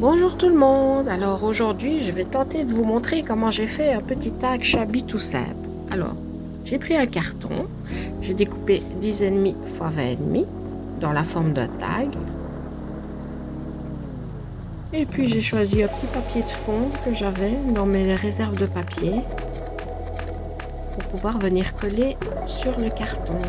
Bonjour tout le monde. Alors aujourd'hui, je vais tenter de vous montrer comment j'ai fait un petit tag Shabby tout simple. Alors, j'ai pris un carton, j'ai découpé 10,5 x 20,5 dans la forme d'un tag. Et puis j'ai choisi un petit papier de fond que j'avais dans mes réserves de papier pour pouvoir venir coller sur le carton.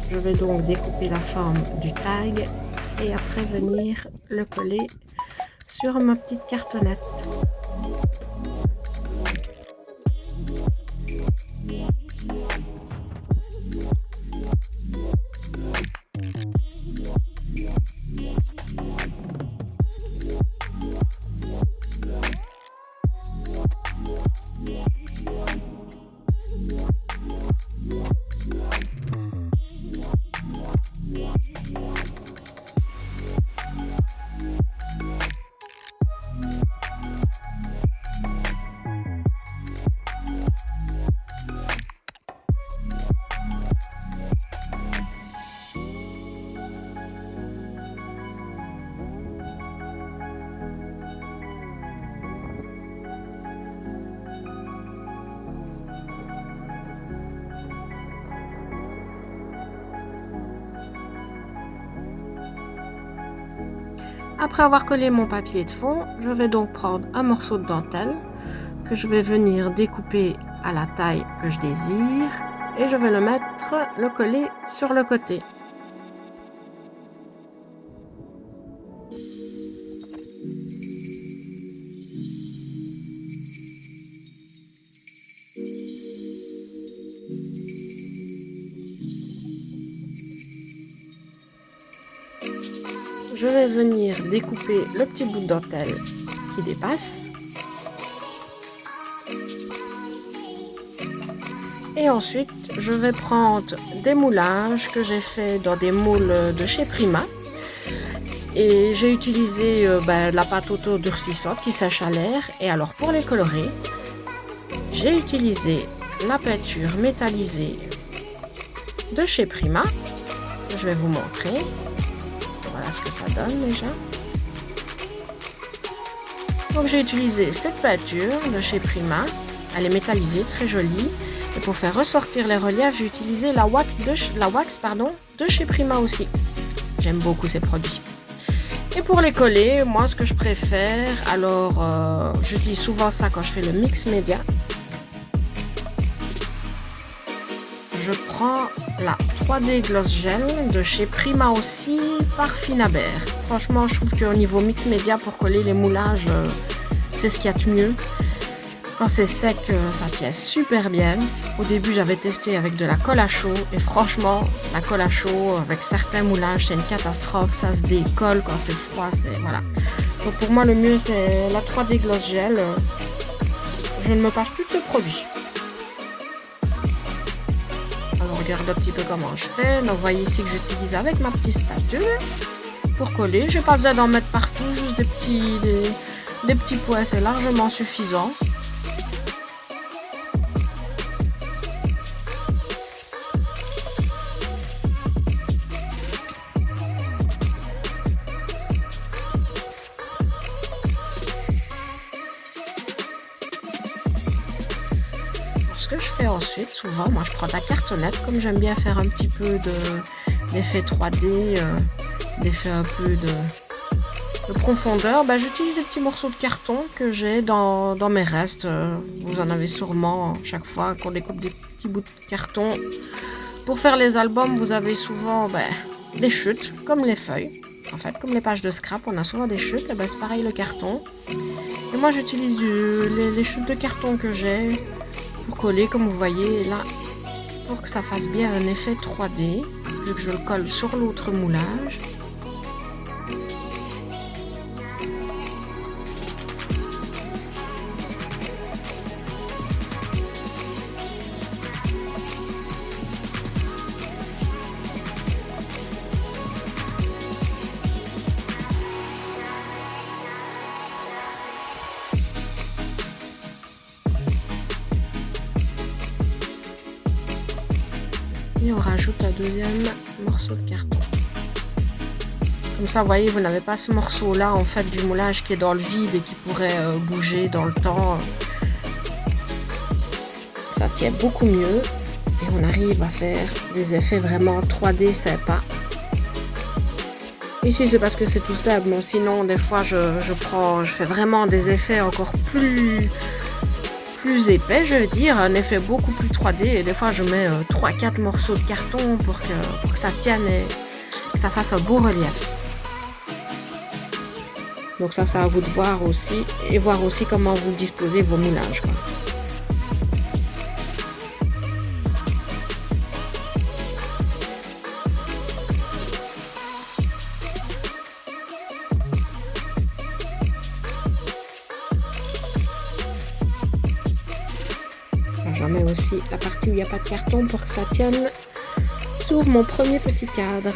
Je vais donc découper la forme du tag et après venir le coller sur ma petite cartonnette. Après avoir collé mon papier de fond, je vais donc prendre un morceau de dentelle que je vais venir découper à la taille que je désire et je vais le coller sur le côté. Je vais venir découper le petit bout de dentelle qui dépasse. Et ensuite, je vais prendre des moulages que j'ai fait dans des moules de chez Prima. Et j'ai utilisé la pâte auto durcissante qui sèche à l'air. Et alors pour les colorer, j'ai utilisé la peinture métallisée de chez Prima. Je vais vous montrer. Voilà ce que ça donne déjà. Donc j'ai utilisé cette peinture de chez Prima. Elle est métallisée, très jolie. Et pour faire ressortir les reliefs, j'ai utilisé la wax de chez Prima aussi. J'aime beaucoup ces produits. Et pour les coller, moi ce que je préfère, alors j'utilise souvent ça quand je fais le mix média. Je prends la 3D Gloss Gel de chez Prima aussi par Finabert. Franchement, je trouve qu'au niveau mix média pour coller les moulages, c'est ce qu'il y a de mieux. Quand c'est sec, ça tient super bien. Au début, j'avais testé avec de la colle à chaud et franchement, la colle à chaud avec certains moulages, c'est une catastrophe. Ça se décolle quand c'est froid, voilà. Donc pour moi, le mieux, c'est la 3D Gloss Gel. Je ne me passe plus de ce produit. Alors, regarde un petit peu comment je fais. Donc, vous voyez ici que j'utilise avec ma petite spatule pour coller. Je n'ai pas besoin d'en mettre partout, juste des petits points, c'est largement suffisant. Ce que je fais ensuite, souvent, moi je prends la cartonnette, comme j'aime bien faire un petit peu d'effet 3D, d'effet un peu de profondeur, j'utilise des petits morceaux de carton que j'ai dans mes restes. Vous en avez sûrement chaque fois qu'on découpe des petits bouts de carton. Pour faire les albums, vous avez souvent des chutes, comme les feuilles. En fait, comme les pages de scrap, on a souvent des chutes, et c'est pareil le carton. Et moi j'utilise les chutes de carton que j'ai pour coller, comme vous voyez là, pour que ça fasse bien un effet 3D, vu que je le colle sur l'autre moulage. Et on rajoute un deuxième morceau de carton. Comme ça, vous voyez, vous n'avez pas ce morceau-là, en fait, du moulage qui est dans le vide et qui pourrait bouger dans le temps. Ça tient beaucoup mieux. Et on arrive à faire des effets vraiment 3D sympas. Ici, c'est parce que c'est tout simple. Bon, sinon, des fois, je fais vraiment des effets encore plus épais, je veux dire. Un effet beaucoup plus 3D. Et des fois, je mets 3-4 morceaux de carton pour que ça tienne et que ça fasse un beau relief. Donc ça, c'est à vous de voir aussi. Et voir aussi comment vous disposez vos moulages, quoi. J'en mets aussi la partie où il n'y a pas de carton pour que ça tienne sur mon premier petit cadre.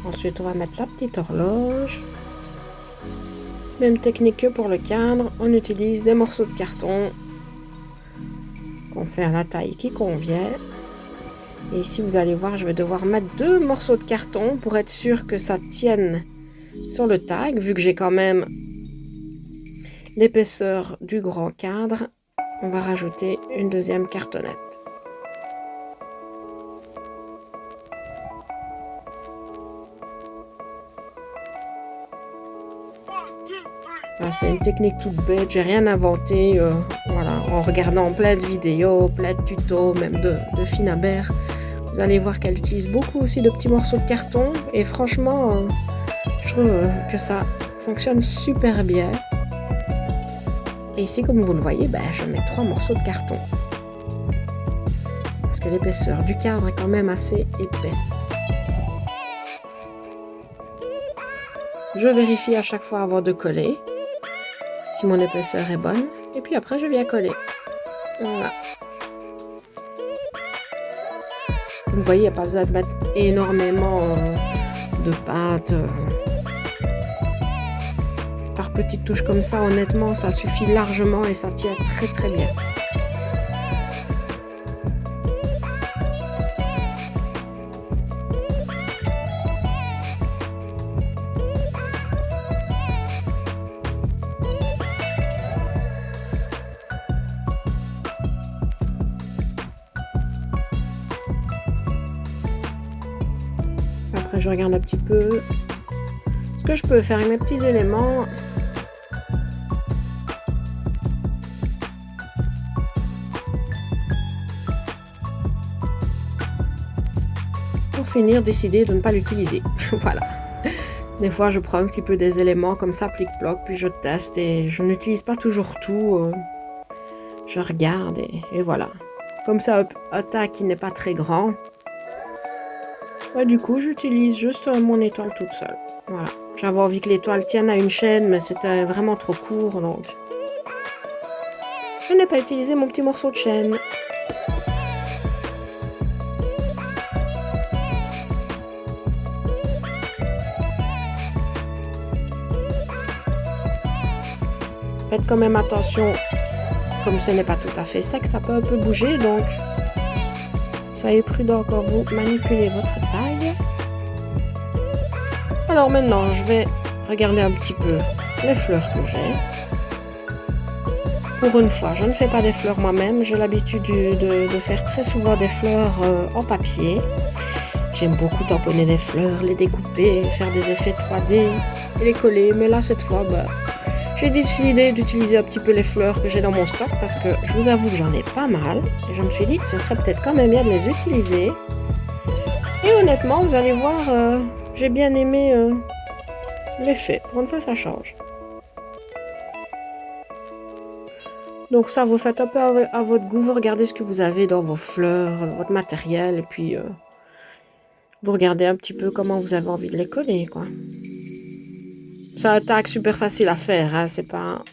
Ensuite, on va mettre la petite horloge. Même technique que pour le cadre, on utilise des morceaux de carton qu'on fait à la taille qui convient. Et ici, vous allez voir, je vais devoir mettre 2 morceaux de carton pour être sûr que ça tienne sur le tag, vu que j'ai quand même l'épaisseur du grand cadre. On va rajouter une deuxième cartonnette. C'est une technique toute bête, j'ai rien inventé, voilà, en regardant plein de vidéos, plein de tutos, même de Finabert. Vous allez voir qu'elle utilise beaucoup aussi de petits morceaux de carton et franchement, je trouve que ça fonctionne super bien. Et ici, comme vous le voyez, je mets 3 morceaux de carton. Parce que l'épaisseur du cadre est quand même assez épais. Je vérifie à chaque fois avant de coller. Si mon épaisseur est bonne. Et puis après, je viens coller. Voilà. Comme vous voyez, il n'y a pas besoin de mettre énormément de pâte. Par petites touches comme ça, honnêtement, ça suffit largement et ça tient très très bien. Après, je regarde un petit peu ce que je peux faire avec mes petits éléments. Pour finir, décider de ne pas l'utiliser. Voilà. Des fois, je prends un petit peu des éléments comme ça, plic-ploc, puis je teste et je n'utilise pas toujours tout. Je regarde et voilà. Comme ça, un tas qui n'est pas très grand. Ouais, du coup, j'utilise juste mon étoile toute seule. Voilà. J'avais envie que l'étoile tienne à une chaîne, mais c'était vraiment trop court, donc je n'ai pas utilisé mon petit morceau de chaîne. Faites quand même attention, comme ce n'est pas tout à fait sec, ça peut un peu bouger, donc soyez prudent quand vous manipulez votre taille. Alors maintenant, je vais regarder un petit peu les fleurs que j'ai. Pour une fois, je ne fais pas des fleurs moi-même. J'ai l'habitude de faire très souvent des fleurs en papier. J'aime beaucoup tamponner des fleurs, les découper, faire des effets 3D et les coller. Mais là, cette fois, j'ai décidé d'utiliser un petit peu les fleurs que j'ai dans mon stock parce que je vous avoue que j'en ai pas mal. Et je me suis dit que ce serait peut-être quand même bien de les utiliser. Et honnêtement, vous allez voir, j'ai bien aimé l'effet. Pour une fois, ça change. Donc ça, vous faites un peu à votre goût. Vous regardez ce que vous avez dans vos fleurs, votre matériel. Et puis, vous regardez un petit peu comment vous avez envie de les coller, quoi. C'est un tag super facile à faire, hein, c'est pas...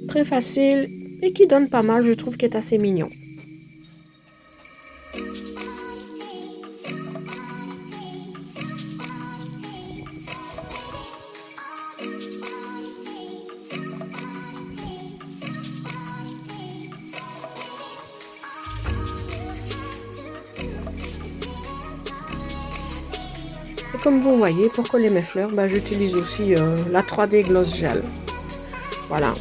très facile et qui donne pas mal, je trouve, qui est assez mignon. Et comme vous voyez, pour coller mes fleurs, j'utilise aussi la 3D Gloss Gel. Voilà.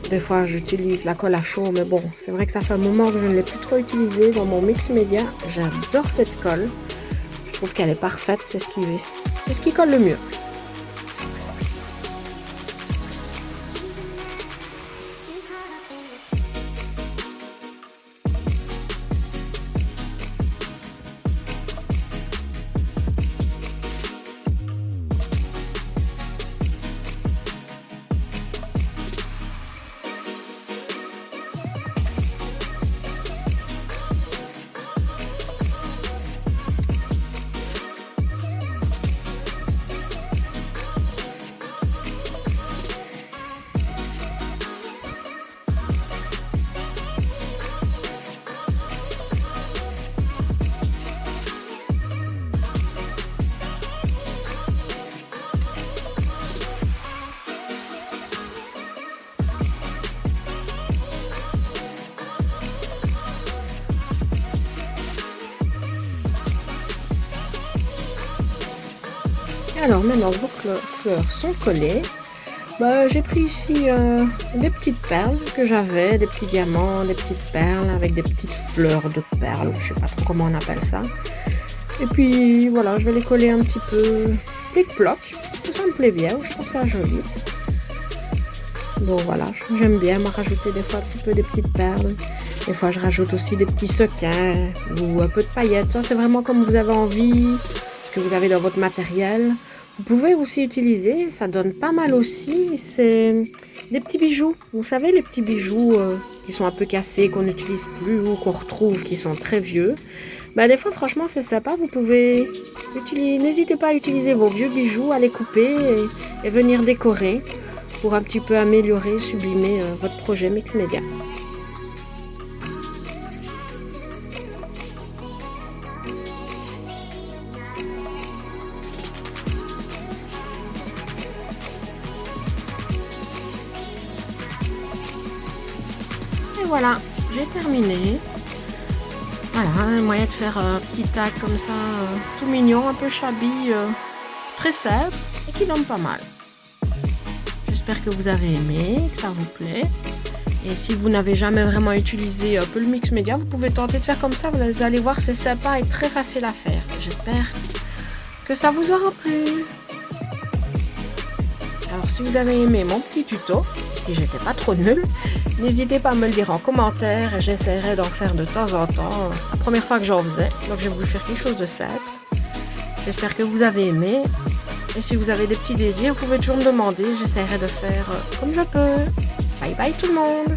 Des fois, j'utilise la colle à chaud, mais bon, c'est vrai que ça fait un moment que je ne l'ai plus trop utilisée dans mon mix média. J'adore cette colle. Je trouve qu'elle est parfaite, c'est ce qui colle le mieux. Alors maintenant que vos fleurs sont collées, j'ai pris ici des petites perles que j'avais, des petits diamants, des petites perles avec des petites fleurs de perles, je sais pas trop comment on appelle ça. Et puis voilà, je vais les coller un petit peu plic-ploc, ça me plaît bien, je trouve ça joli. Donc voilà, j'aime bien me rajouter des fois un petit peu des petites perles. Des fois je rajoute aussi des petits sequins ou un peu de paillettes, ça c'est vraiment comme vous avez envie, ce que vous avez dans votre matériel. Vous pouvez aussi utiliser, ça donne pas mal aussi, c'est des petits bijoux. Vous savez, les petits bijoux qui sont un peu cassés, qu'on n'utilise plus ou qu'on retrouve, qui sont très vieux. Des fois, franchement, c'est sympa. Vous pouvez n'hésitez pas à utiliser vos vieux bijoux, à les couper et venir décorer pour un petit peu améliorer, sublimer votre projet mix média. Et voilà, j'ai terminé. Voilà, un moyen de faire un petit tag comme ça, tout mignon, un peu shabby, très simple et qui donne pas mal. J'espère que vous avez aimé, que ça vous plaît. Et si vous n'avez jamais vraiment utilisé un peu le mix média, vous pouvez tenter de faire comme ça. Vous allez voir, c'est sympa et très facile à faire. J'espère que ça vous aura plu. Alors, si vous avez aimé mon petit tuto, si j'étais pas trop nulle, n'hésitez pas à me le dire en commentaire et j'essaierai d'en faire de temps en temps. C'est la première fois que j'en faisais, donc j'ai voulu faire quelque chose de simple. J'espère que vous avez aimé. Et si vous avez des petits désirs, vous pouvez toujours me demander. J'essaierai de faire comme je peux. Bye bye tout le monde!